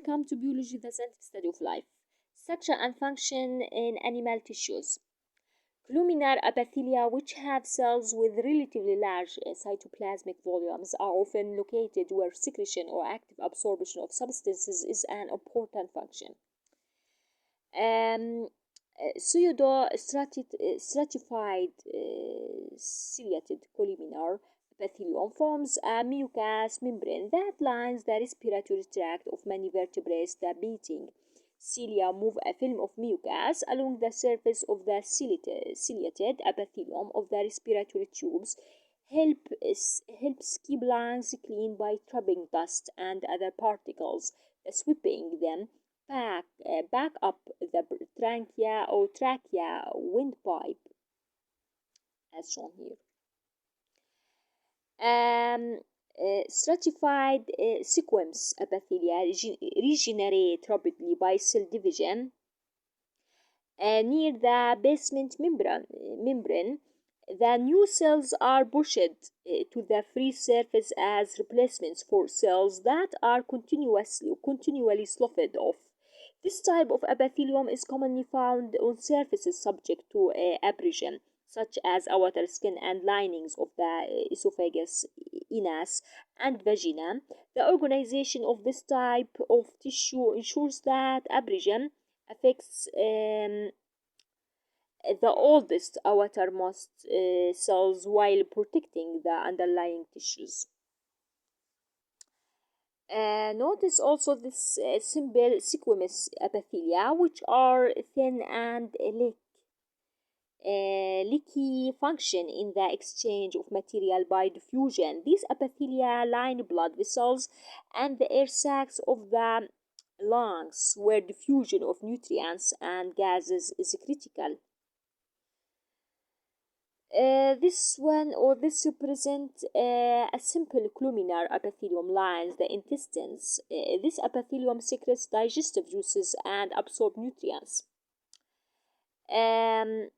welcome to Biology, the scientific study of life, structure and function in animal tissues. Columnar epithelia, which have cells with relatively large cytoplasmic volumes, are often located where secretion or active absorption of substances is an important function. Pseudo stratified ciliated columnar epithelium forms a mucous membrane that lines the respiratory tract of many vertebrates. The beating cilia move a film of mucus along the surface of the ciliated epithelium of the respiratory tubes, helps keep lungs clean by trapping dust and other particles, sweeping them back up the trachea windpipe, as shown here. Stratified sequence epithelia regenerate rapidly by cell division near the basement membrane. The new cells are pushed to the free surface as replacements for cells that are continually sloughed off. This type of epithelium is commonly found on surfaces subject to abrasion, such as outer skin and linings of the esophagus, anus, and vagina. The organization of this type of tissue ensures that abrasion affects the oldest outermost cells while protecting the underlying tissues. Notice also this simple squamous epithelia, which are thin and leaky, function in the exchange of material by diffusion. These epithelia line blood vessels and the air sacs of the lungs, where diffusion of nutrients and gases is critical. This represents a simple columnar epithelium lines the intestines. This epithelium secretes digestive juices and absorbs nutrients. Um,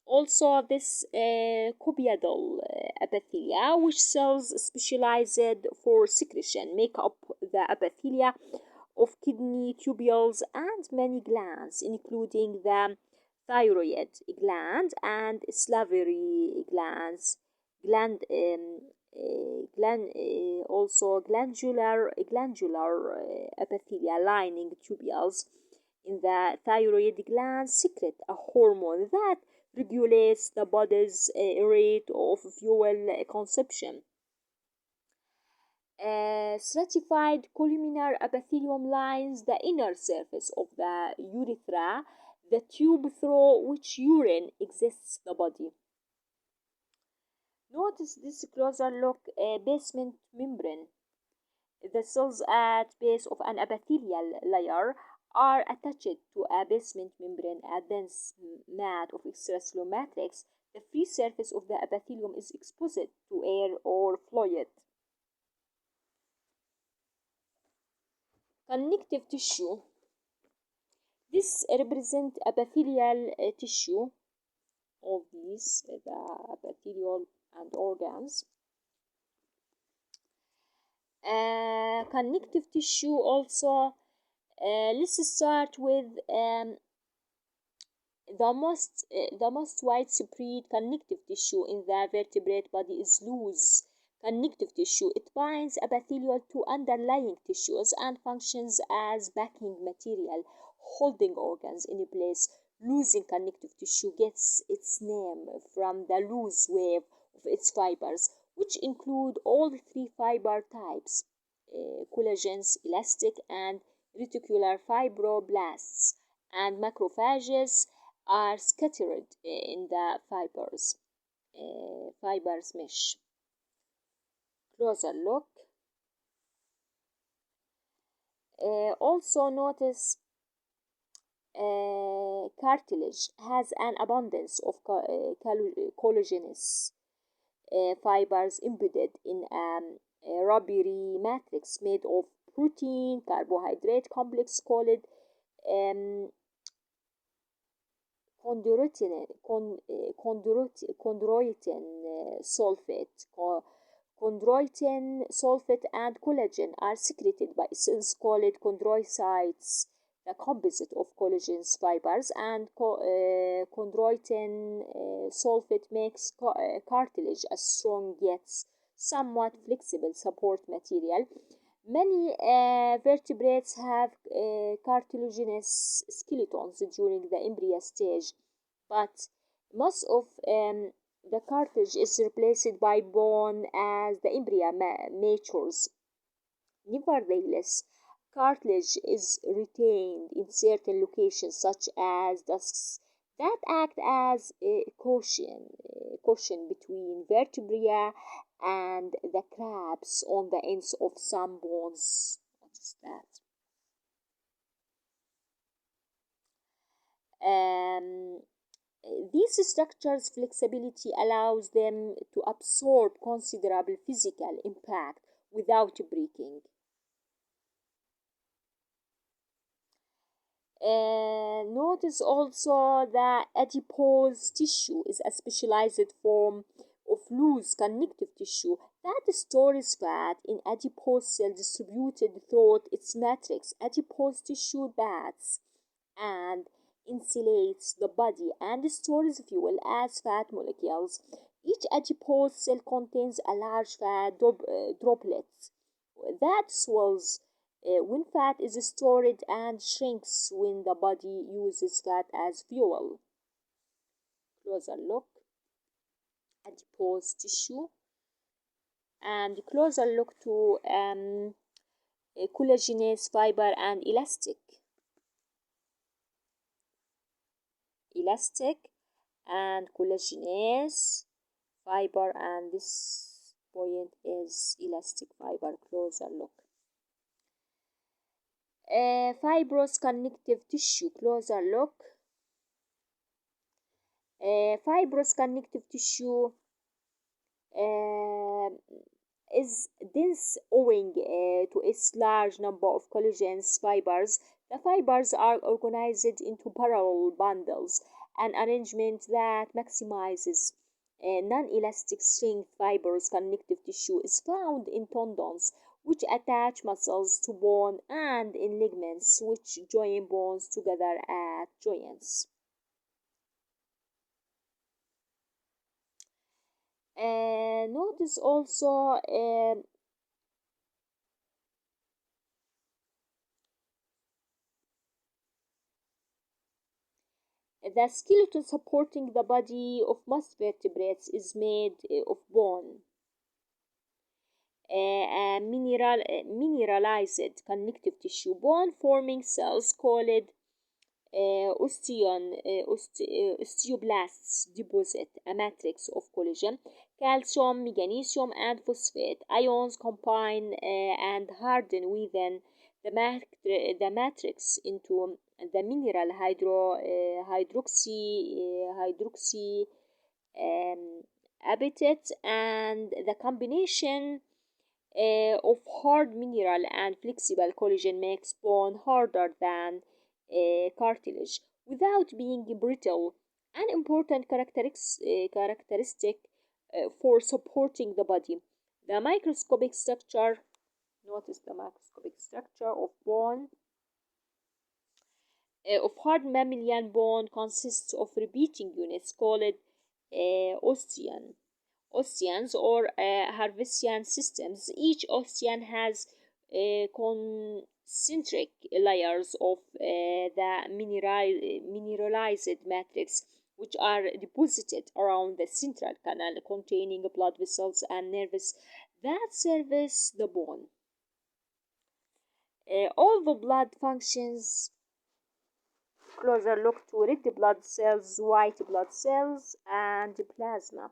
Also, this cuboidal epithelia, which cells specialized for secretion, make up the epithelia of kidney tubules and many glands, including the thyroid gland and salivary also glandular epithelia lining tubules in the thyroid gland secrete a hormone that regulates the body's rate of fuel consumption. Stratified columnar epithelium lines the inner surface of the urethra, the tube through which urine exits the body. Notice this closer look basement membrane. The cells at base of an epithelial layer are attached to a basement membrane, a dense mat of extracellular matrix. The free surface of the epithelium is exposed to air or fluid. Connective tissue. This represents epithelial tissue of these, the epithelial and organs. Connective tissue also, let's start with the most widespread connective tissue in the vertebrate body is loose connective tissue. It binds epithelial to underlying tissues and functions as backing material, holding organs in place. Losing connective tissue gets its name from the loose wave of its fibers, which include all three fiber types, collagens, elastic, and reticular fibroblasts, and macrophages are scattered in the fibers mesh. Closer look. Also notice cartilage has an abundance of collagenous fibers embedded in a rubbery matrix made of protein carbohydrate complex called chondroitin sulfate. chondroitin, sulfate, and collagen are secreted by cells called chondrocytes, the composite of collagen fibers, and chondroitin sulfate makes cartilage a strong yet somewhat flexible support material. Many vertebrates have cartilaginous skeletons during the embryo stage, but most of the cartilage is replaced by bone as the embryo matures. Nevertheless, cartilage is retained in certain locations, such as discs, that act as a cushion between vertebrae and the crabs on the ends of some bones. What is that? Um, these structures' flexibility allows them to absorb considerable physical impact without breaking. Notice also that adipose tissue is a specialized form of loose connective tissue that stores fat in adipose cells distributed throughout its matrix. Adipose tissue bathes and insulates the body and stores fuel as fat molecules. Each adipose cell contains a large fat droplet that swells when fat is stored and shrinks when the body uses fat as fuel. Closer look, adipose tissue, and closer look to collagenous fiber and elastic and collagenous fiber, and this point is elastic fiber. Closer look. Fibrous connective tissue. Closer look. Fibrous connective tissue is dense owing to its large number of collagen fibers. The fibers are organized into parallel bundles, an arrangement that maximizes non-elastic strength. Fibrous connective tissue is found in tendons, which attach muscles to bone, and in ligaments, which join bones together at joints. Notice also the skeleton supporting the body of most vertebrates is made of bone. Mineralized connective tissue. Bone forming cells called osteoblasts deposit a matrix of collagen, calcium, magnesium, and phosphate. Ions combine and harden within the matrix into the mineral hydroxy epithet, and the combination of hard mineral and flexible collagen makes bone harder than cartilage without being brittle, an important characteristic for supporting the body. The microscopic structure, notice the microscopic structure of bone, of hard mammalian bone consists of repeating units called osteons or Harvesian systems. Each osteon has concentric layers of the mineralized matrix, which are deposited around the central canal containing blood vessels and nerves that service the bone. All the blood functions. Closer look to red blood cells, white blood cells, and plasma.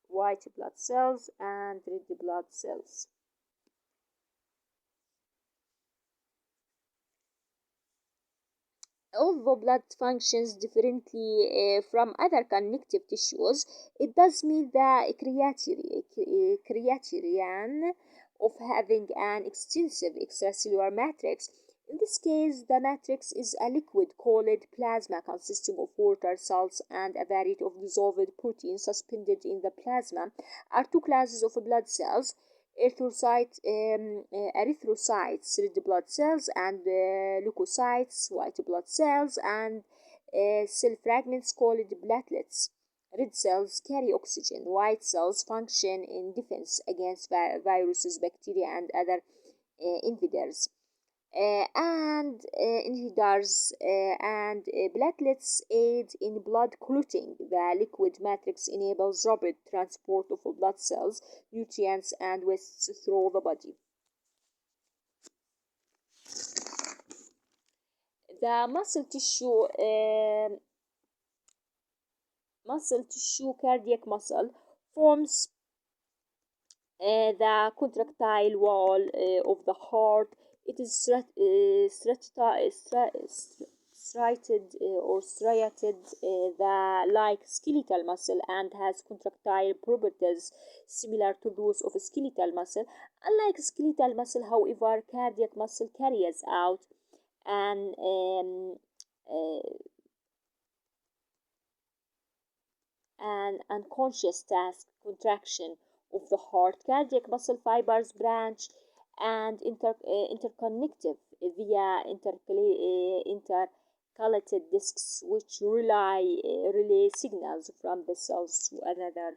White blood cells and red blood cells. Although blood functions differently from other connective tissues, it does meet the criterion of having an extensive extracellular matrix. In this case, the matrix is a liquid called plasma consisting of water, salts, and a variety of dissolved proteins suspended in the plasma. Are two classes of blood cells: erythrocytes, red blood cells, and leukocytes, white blood cells, and cell fragments called platelets. Red cells carry oxygen. White cells function in defense against viruses, bacteria, and other invaders. Inhibitors and platelets aid in blood clotting. The liquid matrix enables rapid transport of blood cells, nutrients, and wastes through the body. The muscle tissue, cardiac muscle, forms the contractile wall of the heart. It is striated like skeletal muscle and has contractile properties similar to those of skeletal muscle. Unlike skeletal muscle, however, cardiac muscle carries out an unconscious task contraction of the heart. Cardiac muscle fibers branch and interconnective via intercalated discs, which relay signals from the cells to another